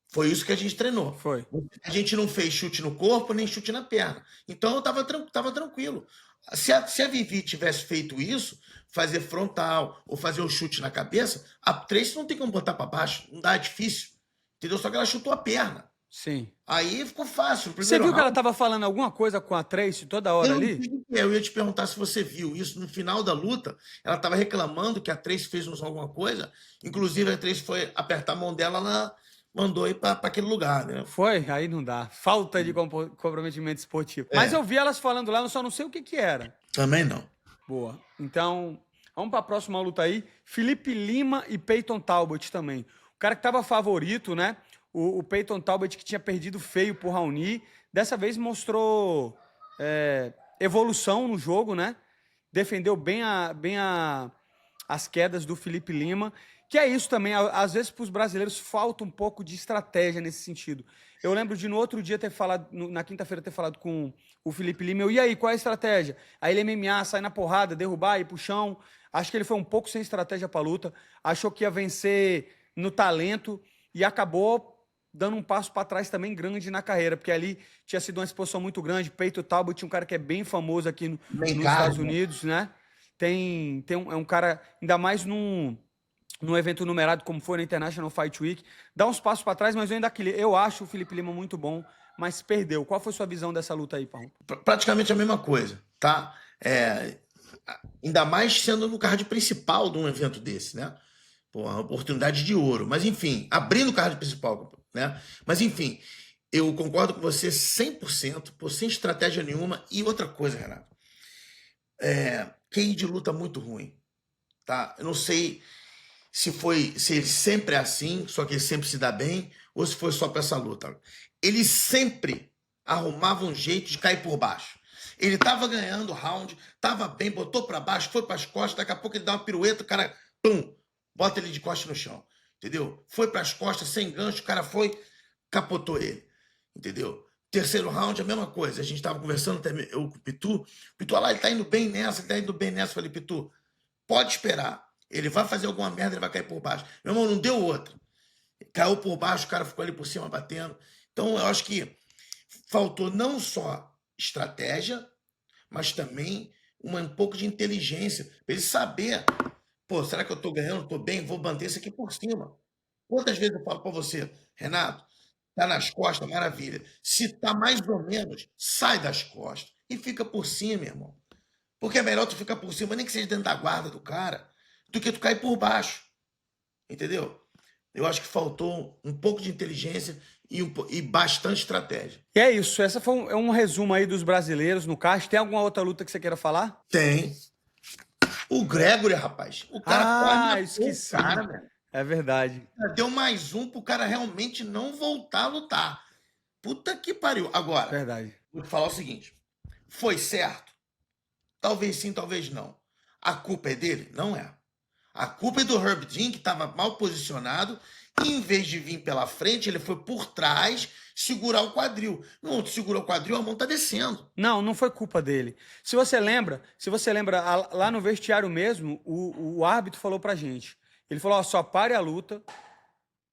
Foi isso que a gente treinou. Foi. A gente não fez chute no corpo nem chute na perna. Então eu tava tranquilo. Se a Vivi tivesse feito isso, fazer frontal ou fazer o chute na cabeça, a Tracy não tem como botar para baixo. Não dá, é difícil. Entendeu? Só que ela chutou a perna. Sim. Aí ficou fácil. No Você primeiro viu que ela round, tava falando alguma coisa com a Tracy toda hora ali? eu ia te perguntar se você viu isso. No final da luta, ela estava reclamando que a Tracy fez alguma coisa. Inclusive, a Tracy foi apertar a mão dela, ela mandou ir para aquele lugar, né? Foi? Aí não dá. Falta de comprometimento esportivo. Mas eu vi elas falando lá, eu só não sei o que que era. Também não. Boa. Então, vamos para a próxima luta aí. Felipe Lima e Peyton Talbot também. O cara que tava favorito, né? O Peyton Talbot que tinha perdido feio por Raoni. Dessa vez mostrou evolução no jogo, né? Defendeu bem as quedas do Felipe Lima. Que é isso também, às vezes para os brasileiros falta um pouco de estratégia nesse sentido. Eu lembro de no outro dia ter falado, na quinta-feira ter falado com o Felipe Lima, e aí, qual é a estratégia? Aí ele MMA, sair na porrada, derrubar, ir pro chão. Acho que ele foi um pouco sem estratégia para a luta, achou que ia vencer no talento e acabou dando um passo para trás também grande na carreira, porque ali tinha sido uma exposição muito grande. Peyton Talbot, um cara que é bem famoso aqui nos Estados Unidos, né? É um cara, ainda mais num evento numerado como foi na International Fight Week, dá uns passos para trás, mas eu acho o Felipe Lima muito bom, mas perdeu. Qual foi sua visão dessa luta aí, Paulo? Praticamente a mesma coisa, tá? Ainda mais sendo no card principal de um evento desse, né? Pô, uma oportunidade de ouro. Mas, enfim, abrindo o card principal, né? Mas, enfim, eu concordo com você 100%, pô, sem estratégia nenhuma. E outra coisa, Renato, QI de luta muito ruim, tá? Eu não sei se ele sempre é assim, só que ele sempre se dá bem, ou se foi só para essa luta. Ele sempre arrumava um jeito de cair por baixo. Ele tava ganhando o round, tava bem, botou para baixo, foi para as costas, daqui a pouco ele dá uma pirueta, o cara, pum, bota ele de costas no chão, entendeu? Foi para as costas, sem gancho, o cara foi, capotou ele, entendeu? Terceiro round, a mesma coisa. A gente tava conversando, eu com o Pitu, lá, ele tá indo bem nessa, ele tá indo bem nessa. Eu falei, Pitu, pode esperar. Ele vai fazer alguma merda, ele vai cair por baixo. Meu irmão, não deu outra. Caiu por baixo, o cara ficou ali por cima batendo. Então, eu acho que faltou não só estratégia, mas também um pouco de inteligência. Para ele saber, pô, será que eu tô ganhando? Tô bem? Vou manter isso aqui por cima. Quantas vezes eu falo para você, Renato, tá nas costas, maravilha. Se tá mais ou menos, sai das costas e fica por cima, irmão. Porque é melhor tu ficar por cima, nem que seja dentro da guarda do cara, do que tu cair por baixo. Entendeu? Eu acho que faltou um pouco de inteligência e bastante estratégia. E é isso. Essa foi um resumo aí dos brasileiros no card. Tem alguma outra luta que você queira falar? Tem. O Gregory, rapaz. O cara esqueci. Cara, velho. É verdade. Deu mais um pro cara realmente não voltar a lutar. Puta que pariu. Agora, Verdade. vou te falar o seguinte. Foi certo? Talvez sim, talvez não. A culpa é dele? Não é. A culpa é do Herb Dean, que estava mal posicionado, e em vez de vir pela frente, ele foi por trás segurar o quadril. Não segurou o quadril, a mão tá descendo. Não foi culpa dele. Se você lembra, lá no vestiário mesmo, o árbitro falou pra gente. Ele falou, ó, só pare a luta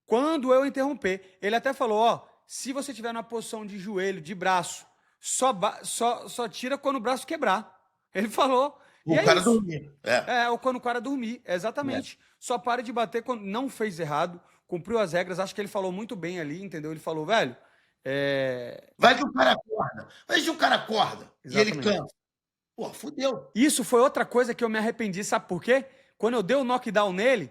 quando eu interromper. Ele até falou, ó, se você tiver na posição de joelho, de braço, só tira quando o braço quebrar. Ele falou. O cara dormir. Ou quando o cara dormir, exatamente. Só pare de bater quando não fez errado, cumpriu as regras. Acho que ele falou muito bem ali, entendeu? Ele falou, velho. Vai que o cara acorda. Vai que o cara acorda Exatamente. E ele cansa. Pô, fudeu. Isso foi outra coisa que eu me arrependi, sabe por quê? Quando eu dei o knockdown nele,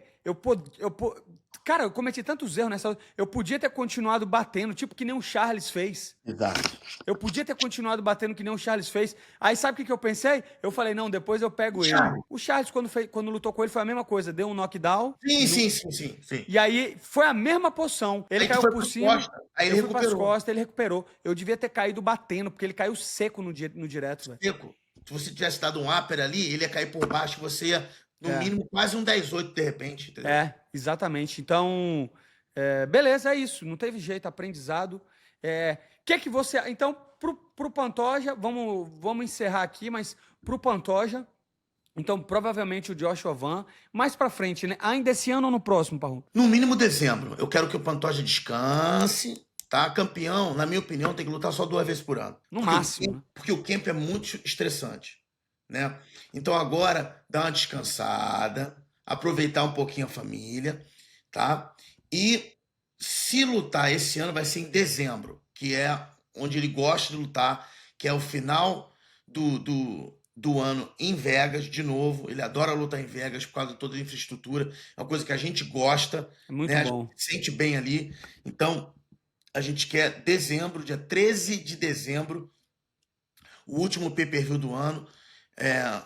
Cara, eu cometi tantos erros nessa luta. Eu podia ter continuado batendo, tipo que nem o Charles fez. Exato. Eu podia ter continuado batendo que nem o Charles fez. Aí sabe o que, que eu pensei? Eu falei, não, depois eu pego ele. Charles. O Charles, quando lutou com ele, foi a mesma coisa. Deu um knockdown. Sim. E aí foi a mesma posição. Ele Aí tu caiu foi por pras cima. costas, aí ele Eu fui pras recuperou. costas, ele recuperou. Eu devia ter caído batendo, porque ele caiu seco no direto, velho. Seco. Se você tivesse dado um upper ali, ele ia cair por baixo, você ia, no mínimo, quase um 10-8 de repente, entendeu? Exatamente. Então, beleza, é isso. Não teve jeito, aprendizado. Que você... Então, pro Pantoja, vamos encerrar aqui, mas pro Pantoja, então, provavelmente o Joshua Van, mais pra frente, né? Ainda esse ano ou no próximo, Parru? No mínimo dezembro. Eu quero que o Pantoja descanse, tá? Campeão, na minha opinião, tem que lutar só 2 vezes por ano. No máximo, né? Porque o camp é muito estressante, né? Então agora, dá uma descansada, aproveitar um pouquinho a família, tá? E se lutar esse ano vai ser em dezembro, que é onde ele gosta de lutar, que é o final do ano em Vegas, de novo. Ele adora lutar em Vegas por causa de toda a infraestrutura. É uma coisa que a gente gosta. É muito né? bom. A gente se sente bem ali. Então, a gente quer dezembro, dia 13 de dezembro, o último pay-per-view do ano,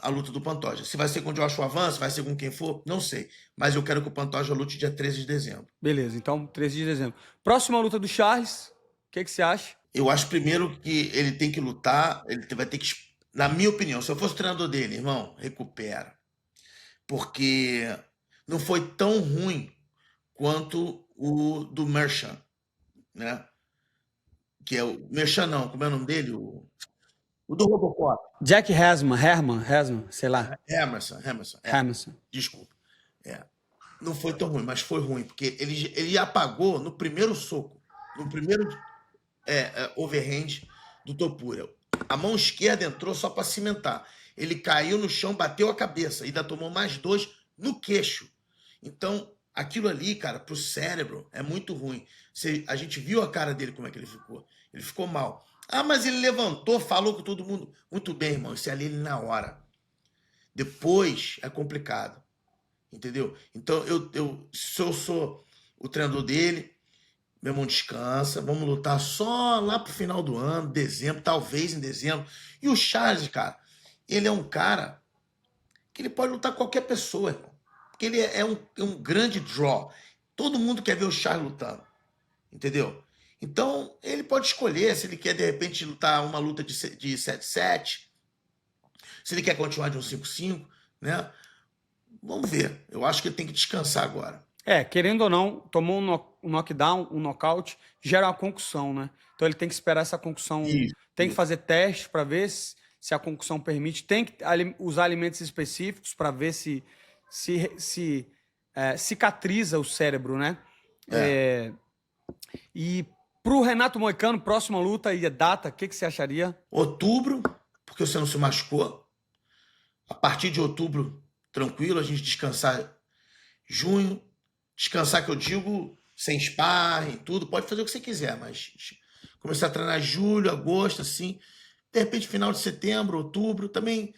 a luta do Pantoja. Se vai ser com o Joshua Van, se vai ser com quem for, não sei. Mas eu quero que o Pantoja lute dia 13 de dezembro. Beleza, então 13 de dezembro. Próxima luta do Charles, o que você acha? Eu acho primeiro que ele tem que lutar, ele vai ter que, na minha opinião, se eu fosse o treinador dele, irmão, recupera. Porque não foi tão ruim quanto o do Merchant, né? Que é o Merchant não, como é o nome dele? O do Robocop. Jack Herman, sei lá. Emerson. Hermanson. Desculpa. Não foi tão ruim, mas foi ruim, porque ele apagou no primeiro soco, no primeiro overhand do Topuria. A mão esquerda entrou só para cimentar. Ele caiu no chão, bateu a cabeça, ainda tomou mais 2 no queixo. Então, aquilo ali, cara, pro cérebro é muito ruim. A gente viu a cara dele, como é que ele ficou. Ele ficou mal. Ah, mas ele levantou, falou com todo mundo. Muito bem, irmão, isso é ali na hora. Depois é complicado. Entendeu? Então, se eu sou o treinador dele, meu irmão, descansa, vamos lutar só lá pro final do ano, dezembro, talvez em dezembro. E o Charles, cara, ele é um cara que ele pode lutar com qualquer pessoa, irmão. Porque ele é um grande draw. Todo mundo quer ver o Charles lutando, entendeu? Então, ele pode escolher se ele quer, de repente, lutar uma luta de 7-7, se ele quer continuar de um 5-5, né? Vamos ver. Eu acho que ele tem que descansar agora. Querendo ou não, tomou um knockdown, um nocaute, gera uma concussão, né? Então ele tem que esperar essa concussão, tem que fazer teste para ver se a concussão permite, tem que usar alimentos específicos para ver se cicatriza o cérebro, né? E pro Renato Moicano, próxima luta e a data, o que você acharia? Outubro, porque você não se machucou. A partir de outubro, tranquilo, a gente descansar junho. Descansar, que eu digo, sem sparring, tudo. Pode fazer o que você quiser, mas começar a treinar julho, agosto, assim. De repente, final de setembro, outubro, também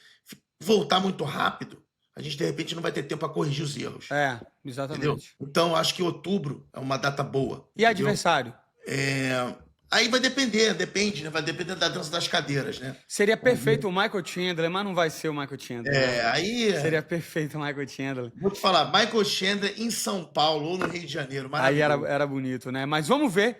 voltar muito rápido. A gente, de repente, não vai ter tempo para corrigir os erros. Exatamente. Entendeu? Então, acho que outubro é uma data boa. E adversário? Aí vai depende, né? Vai depender da dança das cadeiras, né? Seria perfeito o Michael Chandler, mas não vai ser o Michael Chandler. Aí... Seria perfeito o Michael Chandler. Vou te falar, Michael Chandler em São Paulo ou no Rio de Janeiro, aí era bonito, né? Mas vamos ver.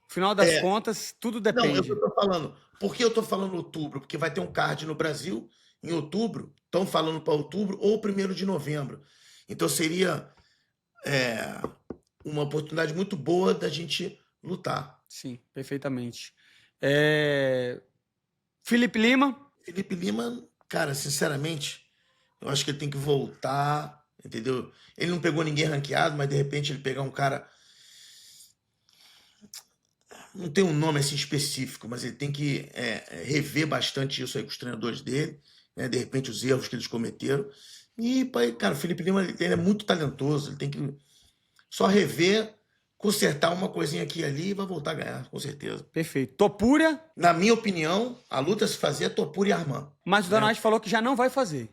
Final das contas, tudo depende. Não, eu tô falando. Por que eu tô falando outubro? Porque vai ter um card no Brasil em outubro. Estão falando para outubro ou 1º de novembro. Então seria uma oportunidade muito boa da gente lutar. Sim, perfeitamente. Felipe Lima? Felipe Lima, cara, sinceramente, eu acho que ele tem que voltar, entendeu? Ele não pegou ninguém ranqueado, mas de repente ele pegar um cara... Não tem um nome assim específico, mas ele tem que rever bastante isso aí com os treinadores dele, né? De repente os erros que eles cometeram. E, cara, o Felipe Lima ele é muito talentoso, ele tem que só rever, consertar uma coisinha aqui e ali e vai voltar a ganhar, com certeza. Perfeito. Topuria? Na minha opinião, a luta se fazia Topuria e Arman. Mas o Dana White falou que já não vai fazer.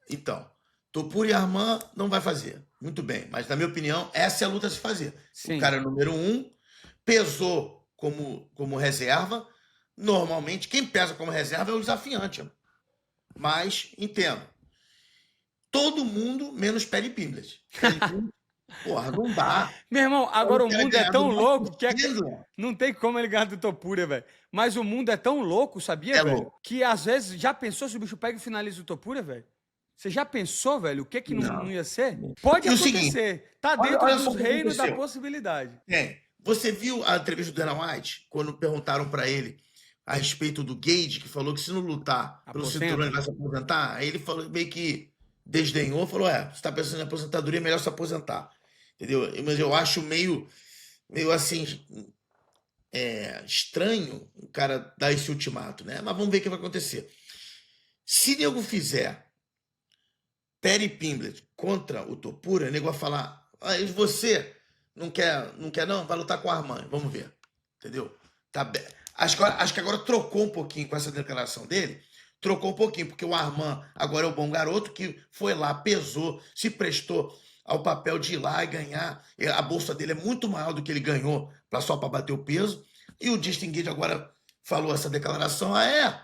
Então, Topuria e Arman não vai fazer. Muito bem, mas na minha opinião, essa é a luta a se fazer. O Sim. cara é número 1, pesou como reserva. Normalmente, quem pesa como reserva é o desafiante. Mas, entendo. Todo mundo menos Perry Pimblett. Perry Pimblett, porra, não dá. Meu irmão, agora O o cara mundo é ganhar tão do louco que Marcos não tem como ele ganhar do Topuria, velho. Mas o mundo é tão louco, sabia, é velho? louco. Que às vezes, já pensou se o bicho pega e finaliza o Topuria, velho? Você já pensou, velho, o que que não Não. ia ser? Pode E o seguinte, acontecer. Tá olha, dentro olha só dos o que reinos da aconteceu. possibilidade. Você viu a entrevista do Dana White, quando perguntaram pra ele a respeito do Gage, que falou que se não lutar pelo cinturão ele Aposenta? vai se aposentar? Aí ele falou, meio que desdenhou, falou, você tá pensando em aposentadoria, é melhor se aposentar. Entendeu? Mas eu acho meio assim, estranho o cara dar esse ultimato, né? Mas vamos ver o que vai acontecer. Se nego fizer Perry Pimblett contra o Topuria, o nego vai falar, você não quer não? Vai lutar com o Arman, vamos ver. Entendeu? Tá bem. Acho que agora trocou um pouquinho com essa declaração dele, trocou um pouquinho, porque o Arman agora é o bom garoto que foi lá, pesou, se prestou ao papel de ir lá e ganhar. A bolsa dele é muito maior do que ele ganhou só para bater o peso. E o Distinguido agora falou essa declaração.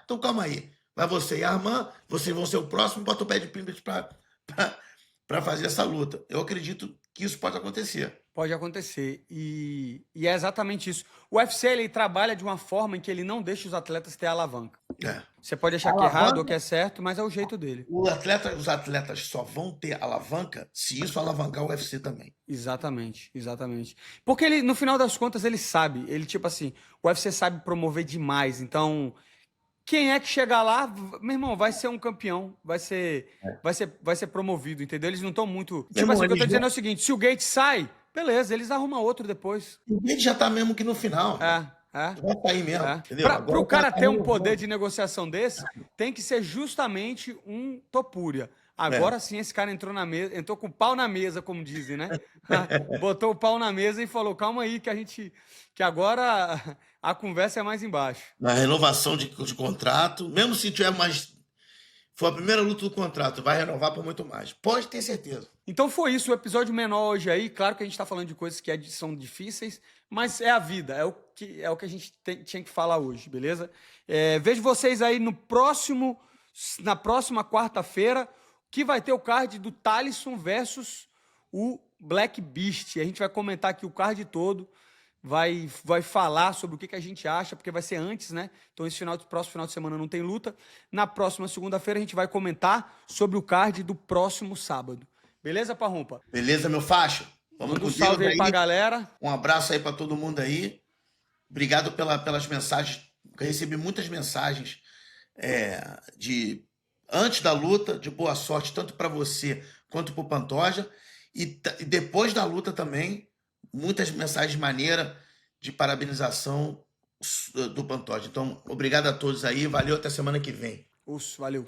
Então calma aí. Vai você e Arman, vocês vão ser o próximo, bota o pé de Pimblett para fazer essa luta. Eu acredito que isso pode acontecer. Pode acontecer. E é exatamente isso. O UFC, ele trabalha de uma forma em que ele não deixa os atletas ter alavanca. É. Você pode achar que é errado ou que é certo, mas é o jeito dele. Os atletas só vão ter alavanca se isso alavancar o UFC também. Exatamente, exatamente. Porque ele, no final das contas, ele sabe. Ele, tipo assim, o UFC sabe promover demais. Então, quem é que chegar lá, meu irmão, vai ser um campeão, vai ser promovido, entendeu? Eles não estão muito. Meu Tipo irmão, assim, o que eu tô eles dizendo é vão... o seguinte: se o Gates sai, beleza, eles arrumam outro depois. Ele já tá mesmo que no final. É. Vai sair mesmo, É. entendeu? Para Agora o cara tá ter um renovando. poder de negociação desse, tem que ser justamente um Topuria. Agora sim, esse cara entrou na mesa, entrou com o pau na mesa, como dizem, né? Botou o pau na mesa e falou: calma aí, que agora a conversa é mais embaixo. Na renovação de contrato, mesmo se tiver mais. For a primeira luta do contrato, vai renovar por muito mais. Pode ter certeza. Então foi isso, o episódio menor hoje aí. Claro que a gente tá falando de coisas que são difíceis, mas é a vida, é o que a gente tinha que falar hoje, beleza? Vejo vocês aí na próxima quarta-feira, que vai ter o card do Thalisson versus o Black Beast. A gente vai comentar aqui o card todo, vai falar sobre o que a gente acha, porque vai ser antes, né? Então esse próximo final de semana não tem luta. Na próxima segunda-feira a gente vai comentar sobre o card do próximo sábado. Beleza, Parrumpa? Beleza, meu facho? Vamos Manda com um salve Deus aí pra galera. Um abraço aí para todo mundo aí. Obrigado pelas mensagens. Eu recebi muitas mensagens de antes da luta, de boa sorte, tanto para você quanto para o Pantoja. E depois da luta também, muitas mensagens maneiras de parabenização do Pantoja. Então, obrigado a todos aí. Valeu, até semana que vem. Valeu.